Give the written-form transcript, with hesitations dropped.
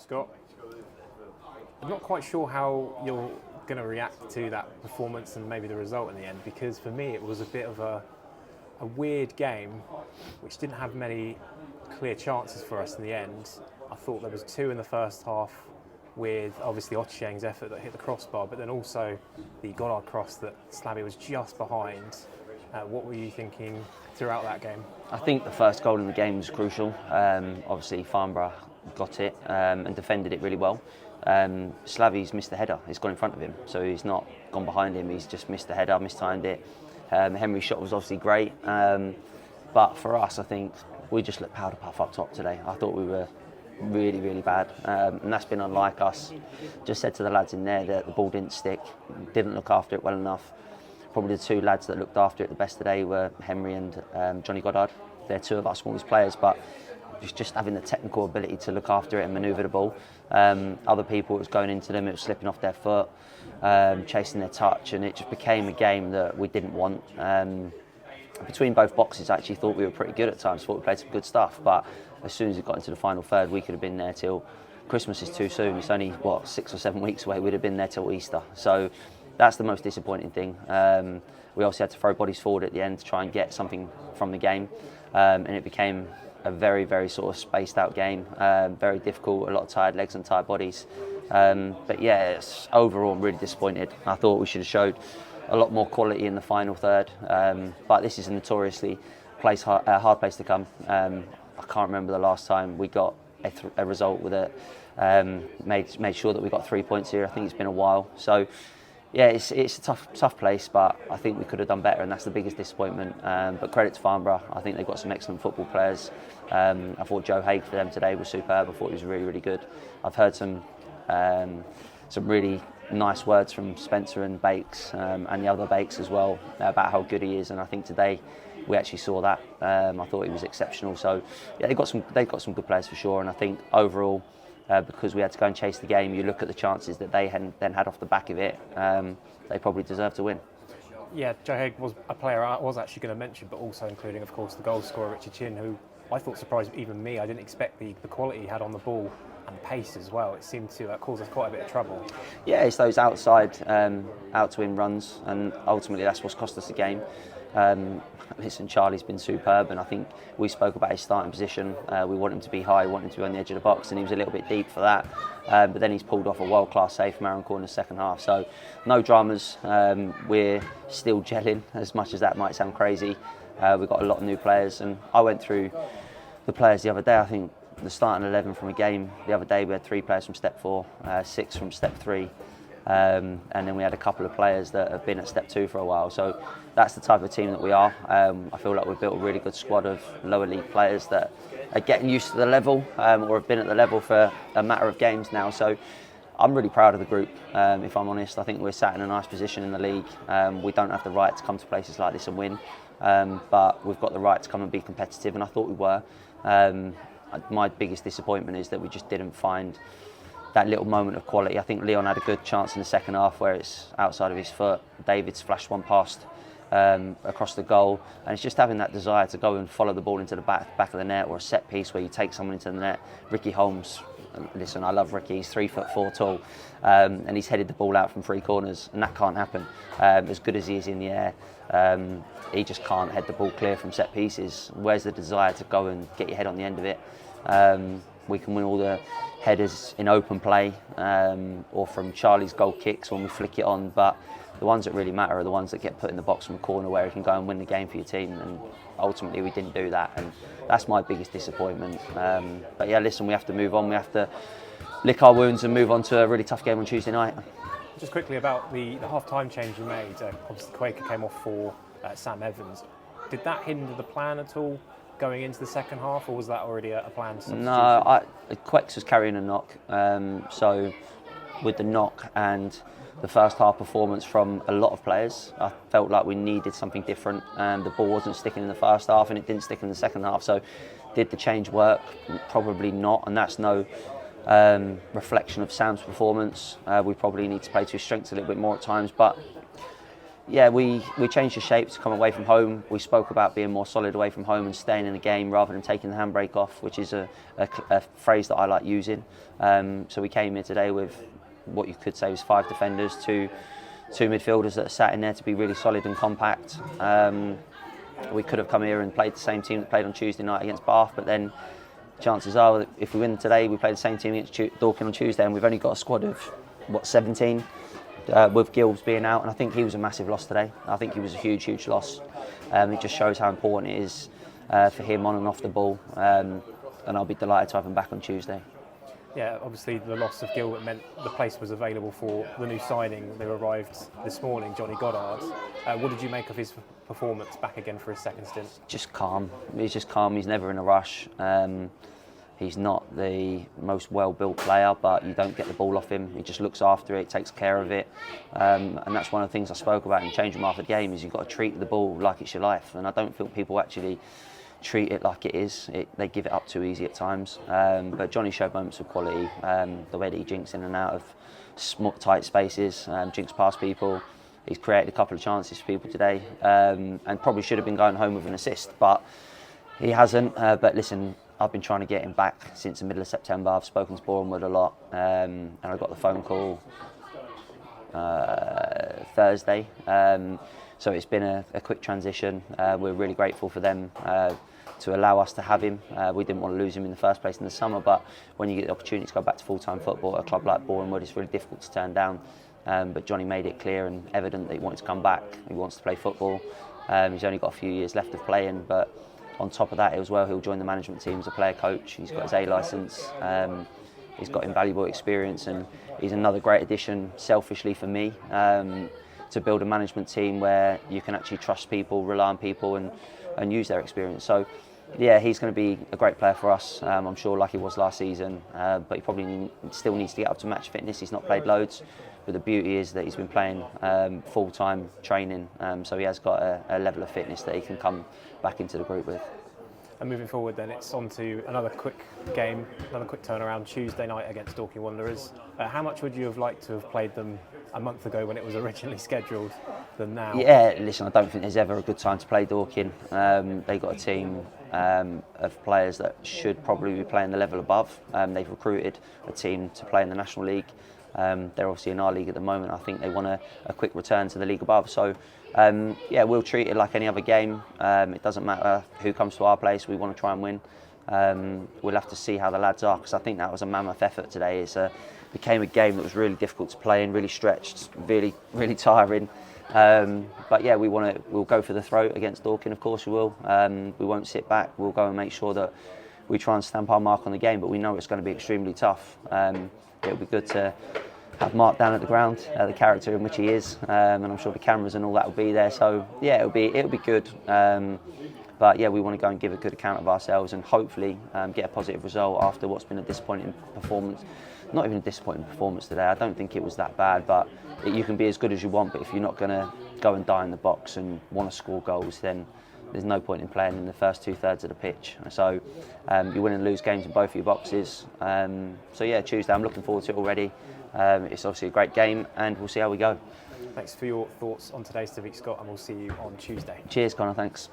Scott. I'm not quite sure how you're going to react to that performance and maybe the result in the end, because for me it was a bit of a weird game which didn't have many clear chances for us in the end. I thought there was two in the first half with obviously Ochieng's effort that hit the crossbar, but then also the Goddard cross that Slabby was just behind. What were you thinking throughout that game? I think the first goal in the game was crucial. Obviously Farnborough got it and defended it really well. Slavy's missed the header, it's gone in front of him, so he's not gone behind him, he's just missed the header, mistimed it. Henry's shot was obviously great, but for us I think we just looked powder puff up top today. I thought we were really, really bad, and that's been unlike us. Just said to the lads in there that the ball didn't stick, didn't look after it well enough. Probably the two lads that looked after it the best today were Henry and Johnny Goddard. They're two of our smallest players, but just having the technical ability to look after it and manoeuvre the ball. Other people, it was going into them, it was slipping off their foot, chasing their touch, and it just became a game that we didn't want. Between both boxes, I actually thought we were pretty good at times, thought we played some good stuff, but as soon as it got into the final third, we could have been there till Christmas is too soon. It's only, 6 or 7 weeks away, we'd have been there till Easter. So that's the most disappointing thing. We also had to throw bodies forward at the end to try and get something from the game, and it became a very, very sort of spaced out game, very difficult, a lot of tired legs and tired bodies. But yeah, overall I'm really disappointed. I thought we should have showed a lot more quality in the final third, but this is a notoriously hard place to come. I can't remember the last time we got a result with it, made sure that we got 3 points here. I think it's been a while. So yeah, it's a tough place, but I think we could have done better, and that's the biggest disappointment. But credit to Farnborough, I think they've got some excellent football players. I thought Joe Haig for them today was superb. I thought he was really, really good. I've heard some really nice words from Spencer and Bakes, and the other Bakes as well, about how good he is, and I think today we actually saw that. I thought he was exceptional. So yeah, they've got some good players for sure, and I think overall, because we had to go and chase the game, you look at the chances that they then had off the back of it, they probably deserved to win. Yeah, Joe Haig was a player I was actually going to mention, but also including, of course, the goal scorer Richard Chin, who I thought surprised even me. I didn't expect the quality he had on the ball and pace as well. It seemed to cause us quite a bit of trouble. Yeah, it's those outside out to win runs, and ultimately that's what's cost us the game. Listen, Charlie's been superb, and I think we spoke about his starting position. We want him to be high, we want him to be on the edge of the box, and he was a little bit deep for that. But then he's pulled off a world-class save from Aaron Corner's second half. So no dramas. We're still gelling, as much as that might sound crazy. We've got a lot of new players, and I went through the players the other day. I think the starting 11 from a game the other day, we had 3 players from step 4, 6 from step 3. And then we had a couple of players that have been at step 2 for a while. So that's the type of team that we are. I feel like we've built a really good squad of lower league players that are getting used to the level, or have been at the level for a matter of games now. So I'm really proud of the group, if I'm honest. I think we're sat in a nice position in the league. We don't have the right to come to places like this and win, but we've got the right to come and be competitive, and I thought we were. My biggest disappointment is that we just didn't find that little moment of quality. I think Leon had a good chance in the second half where it's outside of his foot. Davies flashed one past across the goal, and it's just having that desire to go and follow the ball into the back of the net, or a set piece where you take someone into the net. Ricky Holmes, listen, I love Ricky, he's 3'4" tall, and he's headed the ball out from 3 corners, and that can't happen. As good as he is in the air, he just can't head the ball clear from set pieces. Where's the desire to go and get your head on the end of it? We can win all the headers in open play, or from Charlie's goal kicks when we flick it on, but the ones that really matter are the ones that get put in the box from a corner where you can go and win the game for your team, and ultimately we didn't do that, and that's my biggest disappointment. But yeah, listen, we have to move on, we have to lick our wounds and move on to a really tough game on Tuesday night. Just quickly about the half-time change you made, obviously Quaker came off for Sam Evans. Did that hinder the plan at all going into the second half, or was that already a planned substitution? No, Quex was carrying a knock, so with the knock and the first half performance from a lot of players, I felt like we needed something different. The ball wasn't sticking in the first half and it didn't stick in the second half, so did the change work? Probably not, and that's no reflection of Sam's performance. We probably need to play to his strengths a little bit more at times, but Yeah, we changed the shape to come away from home. We spoke about being more solid away from home and staying in the game rather than taking the handbrake off, which is a phrase that I like using. So we came here today with what you could say was 5 defenders, two midfielders that are sat in there to be really solid and compact. We could have come here and played the same team that played on Tuesday night against Bath, but then chances are that if we win today, we play the same team against Dorking on Tuesday, and we've only got a squad of 17. With Gills being out, and I think he was a massive loss today. I think he was a huge loss. It just shows how important it is for him on and off the ball, and I'll be delighted to have him back on Tuesday. Yeah, obviously the loss of Gil meant the place was available for the new signing that arrived this morning, Johnny Goddard. What did you make of his performance back again for his second stint? Just calm. He's just calm. He's never in a rush. He's not the most well-built player, but you don't get the ball off him. He just looks after it, takes care of it, and that's one of the things I spoke about in changing room after the game. Is you've got to treat the ball like it's your life, and I don't feel people actually treat it like it is. They give it up too easy at times. But Johnny showed moments of quality. The way that he jinks in and out of small, tight spaces, jinks past people. He's created a couple of chances for people today, and probably should have been going home with an assist, but he hasn't. But listen, I've been trying to get him back since the middle of September. I've spoken to Bournemouth a lot, and I got the phone call Thursday. So it's been a quick transition. We're really grateful for them to allow us to have him. We didn't want to lose him in the first place in the summer, but when you get the opportunity to go back to full-time football at a club like Bournemouth, it's really difficult to turn down. But Johnny made it clear and evident that he wanted to come back. He wants to play football. He's only got a few years left of playing, but on top of that as well, he'll join the management team as a player coach. He's got his A licence, he's got invaluable experience, and he's another great addition, selfishly for me, to build a management team where you can actually trust people, rely on people and use their experience. So yeah, he's going to be a great player for us, I'm sure, like he was last season, but he probably still needs to get up to match fitness. He's not played loads, but the beauty is that he's been playing full-time training, so he has got a level of fitness that he can come back into the group with. And moving forward then, it's on to another quick game, another quick turnaround Tuesday night against Dorking Wanderers. How much would you have liked to have played them a month ago when it was originally scheduled than now? Yeah, listen, I don't think there's ever a good time to play Dorking. They've got a team of players that should probably be playing the level above. They've recruited a team to play in the National League. They're obviously in our league at the moment. I think they want a quick return to the league above. So yeah, we'll treat it like any other game. It doesn't matter who comes to our place. We want to try and win. We'll have to see how the lads are, because I think that was a mammoth effort today. It became a game that was really difficult to play in, really stretched, really tiring. But yeah, we'll go for the throat against Dorking. Of course we will. We won't sit back. We'll go and make sure that we try and stamp our mark on the game. But we know it's going to be extremely tough. It'll be good to have Mark down at the ground, the character in which he is, and I'm sure the cameras and all that will be there. So yeah, it'll be good. But yeah, we want to go and give a good account of ourselves and hopefully get a positive result after what's been a disappointing performance. Not even a disappointing performance today. I don't think it was that bad, but you can be as good as you want, but if you're not going to go and die in the box and want to score goals, then there's no point in playing in the first 2/3 of the pitch. So you win and lose games in both of your boxes. So yeah, Tuesday, I'm looking forward to it already. It's obviously a great game, and we'll see how we go. Thanks for your thoughts on today's Civic, Scott, and we'll see you on Tuesday. Cheers, Connor, thanks.